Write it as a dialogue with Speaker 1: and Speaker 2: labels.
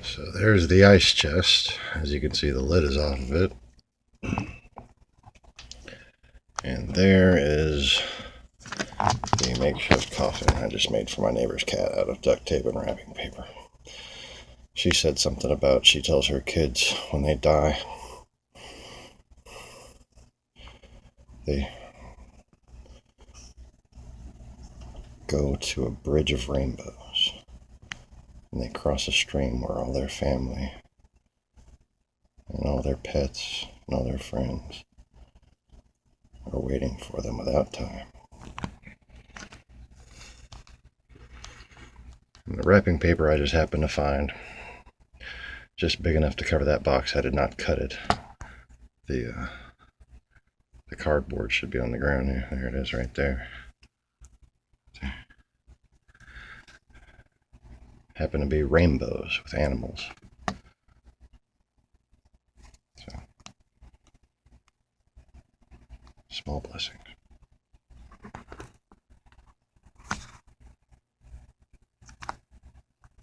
Speaker 1: So there's the ice chest. As you can see, the lid is off of it. And there is the makeshift coffin I just made for my neighbor's cat out of duct tape and wrapping paper. She said something about she tells her kids when they die, they go to a bridge of rainbows and they cross a stream where all their family and all their pets and all their friends are waiting for them without time. And the wrapping paper I just happened to find, just big enough to cover that box. I did not cut it. The cardboard should be on the ground here. There it is right there. Happen to be rainbows with animals. So, small blessings.